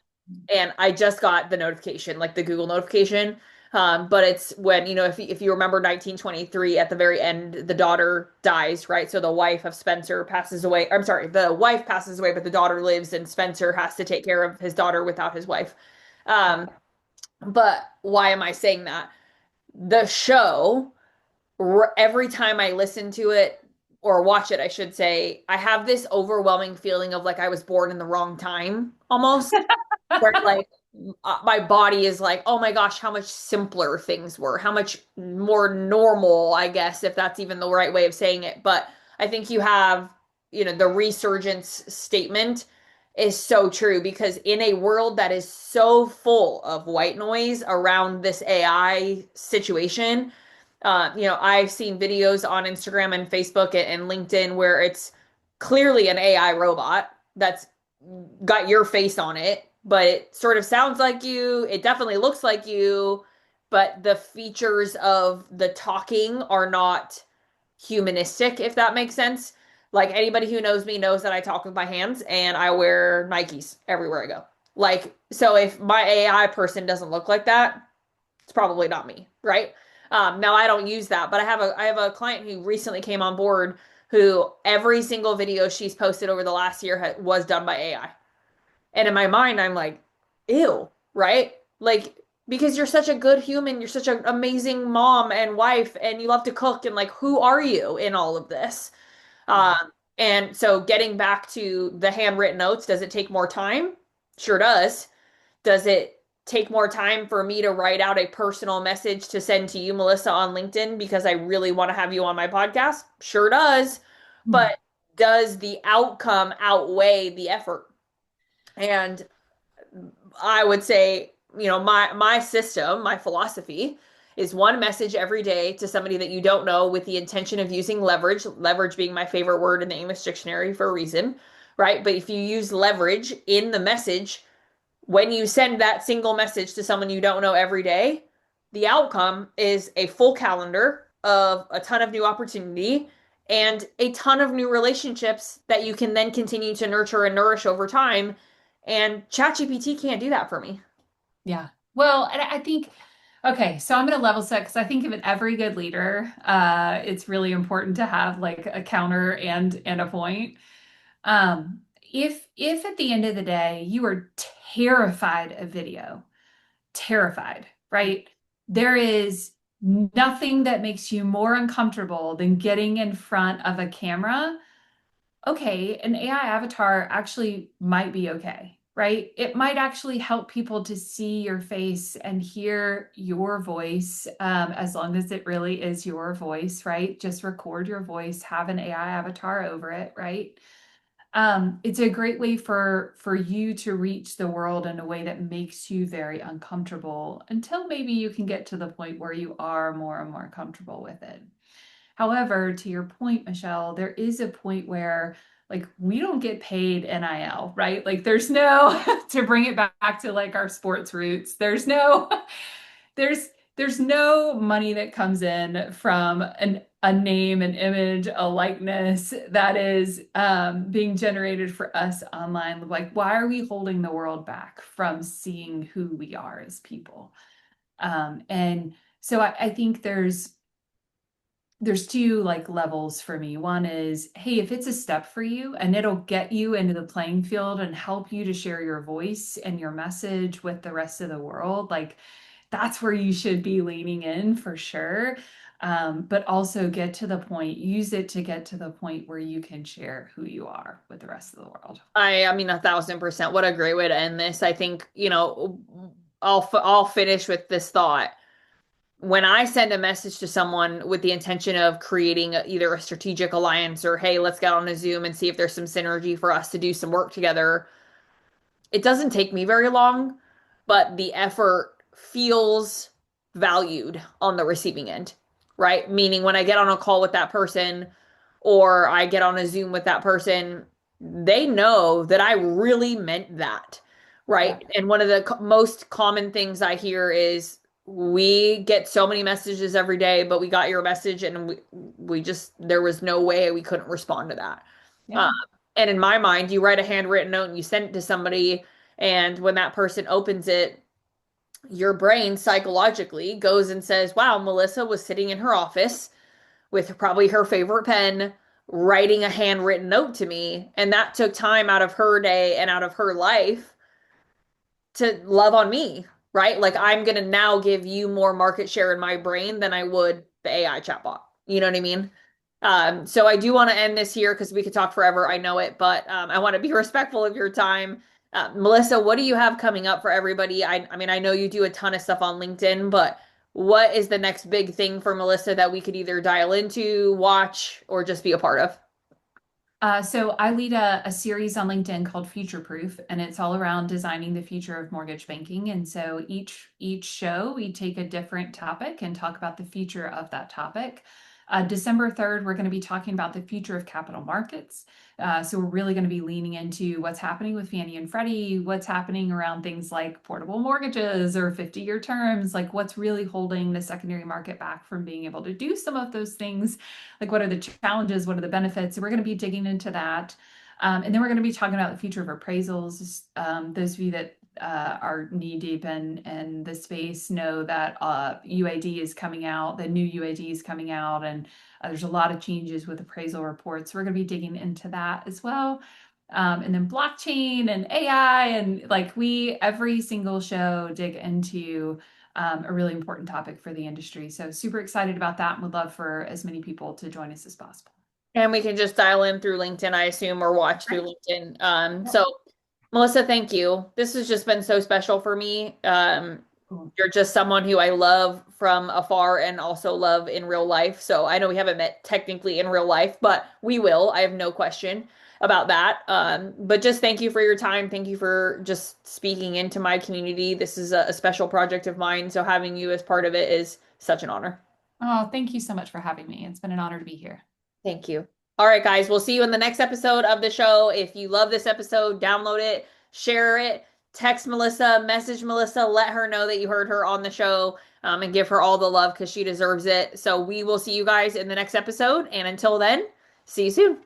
yeah. and I just got the notification, like the Google notification. But it's when, if you remember 1923, at the very end, the daughter dies, right? So the wife of Spencer passes away. I'm sorry, the wife passes away, but the daughter lives, and Spencer has to take care of his daughter without his wife. Um, but why am I saying that? The show, every time I listen to it or watch it, I should say, I have this overwhelming feeling of like I was born in the wrong time almost, where like my body is like, oh my gosh, how much simpler things were, how much more normal, I guess, if that's even the right way of saying it. But I think you have, the resurgence statement is so true because in a world that is so full of white noise around this AI situation, I've seen videos on Instagram and Facebook and LinkedIn where it's clearly an AI robot that's got your face on it, but it sort of sounds like you. It definitely looks like you, but the features of the talking are not humanistic, if that makes sense. Like anybody who knows me knows that I talk with my hands and I wear Nikes everywhere I go. Like, so if my AI person doesn't look like that, it's probably not me, right? Now I don't use that, but I have a client who recently came on board who every single video she's posted over the last year was done by AI. And in my mind, I'm like, ew, right? Like, because you're such a good human, you're such an amazing mom and wife, and you love to cook, and like, who are you in all of this? Yeah. And so getting back to the handwritten notes, does it take more time? Sure does. Does it take more time for me to write out a personal message to send to you, Melissa, on LinkedIn because I really want to have you on my podcast? Sure does. Hmm. But does the outcome outweigh the effort? And I would say, my system, my philosophy is one message every day to somebody that you don't know with the intention of using leverage being my favorite word in the English dictionary for a reason, right? But if you use leverage in the message, when you send that single message to someone you don't know every day, the outcome is a full calendar of a ton of new opportunity and a ton of new relationships that you can then continue to nurture and nourish over time. And ChatGPT can't do that for me. Yeah. Well, and I think, okay, so I'm going to level set because I think of it every good leader, it's really important to have like a counter and a point. If at the end of the day you are terrified of video, terrified, right? There is nothing that makes you more uncomfortable than getting in front of a camera. Okay, an AI avatar actually might be okay, right? It might actually help people to see your face and hear your voice, as long as it really is your voice, right? Just record your voice, have an AI avatar over it, right? It's a great way for you to reach the world in a way that makes you very uncomfortable until maybe you can get to the point where you are more and more comfortable with it. However, to your point, Michelle, there is a point where like we don't get paid NIL, right? Like there's no to bring it back to like our sports roots. There's there's no money that comes in from a name, an image, a likeness that is being generated for us online. Like, why are we holding the world back from seeing who we are as people? And so I think there's two like levels for me. One is, hey, if it's a step for you and it'll get you into the playing field and help you to share your voice and your message with the rest of the world, like that's where you should be leaning in for sure. But also get to the point, use it to get to the point where you can share who you are with the rest of the world. I mean, 1,000%. What a great way to end this. I think, I'll finish with this thought. When I send a message to someone with the intention of creating either a strategic alliance or, hey, let's get on a Zoom and see if there's some synergy for us to do some work together, it doesn't take me very long, but the effort feels valued on the receiving end, right? Meaning when I get on a call with that person or I get on a Zoom with that person, they know that I really meant that, Yeah. right? And one of the most common things I hear is we get so many messages every day, but we got your message and we just, there was no way we couldn't respond to that. Uh, Yeah. and in my mind, you write a handwritten note and you send it to somebody, and when that person opens it, your brain psychologically goes and says, wow, Melissa was sitting in her office with probably her favorite pen, writing a handwritten note to me. And that took time out of her day and out of her life to love on me, right? Like I'm going to now give you more market share in my brain than I would the AI chatbot. You know what I mean? So I do want to end this here because we could talk forever. I know it, but I want to be respectful of your time. Melissa, what do you have coming up for everybody? I mean, I know you do a ton of stuff on LinkedIn, but what is the next big thing for Melissa that we could either dial into, watch, or just be a part of? So I lead a series on LinkedIn called Future Proof, and it's all around designing the future of mortgage banking. And so each show we take a different topic and talk about the future of that topic. December 3rd, we're going to be talking about the future of capital markets. So we're really going to be leaning into what's happening with Fannie and Freddie, what's happening around things like portable mortgages or 50-year terms, like what's really holding the secondary market back from being able to do some of those things, like what are the challenges, what are the benefits. So we're going to be digging into that. And then we're going to be talking about the future of appraisals. Those of you that are knee deep in the space know that UAD is coming out, the new UAD is coming out, and there's a lot of changes with appraisal reports. So we're going to be digging into that as well. And then blockchain and AI, and like we every single show dig into a really important topic for the industry. So super excited about that and would love for as many people to join us as possible. And we can just dial in through LinkedIn, I assume, or watch through Right. LinkedIn. Yep. Melissa, thank you. This has just been so special for me. Cool. You're just someone who I love from afar and also love in real life. So I know we haven't met technically in real life, but we will. I have no question about that. But just thank you for your time. Thank you for just speaking into my community. This is a special project of mine. So having you as part of it is such an honor. Oh, thank you so much for having me. It's been an honor to be here. Thank you. All right, guys, we'll see you in the next episode of the show. If you love this episode, download it, share it, text Melissa, message Melissa, let her know that you heard her on the show, and give her all the love because she deserves it. So we will see you guys in the next episode. And until then, see you soon.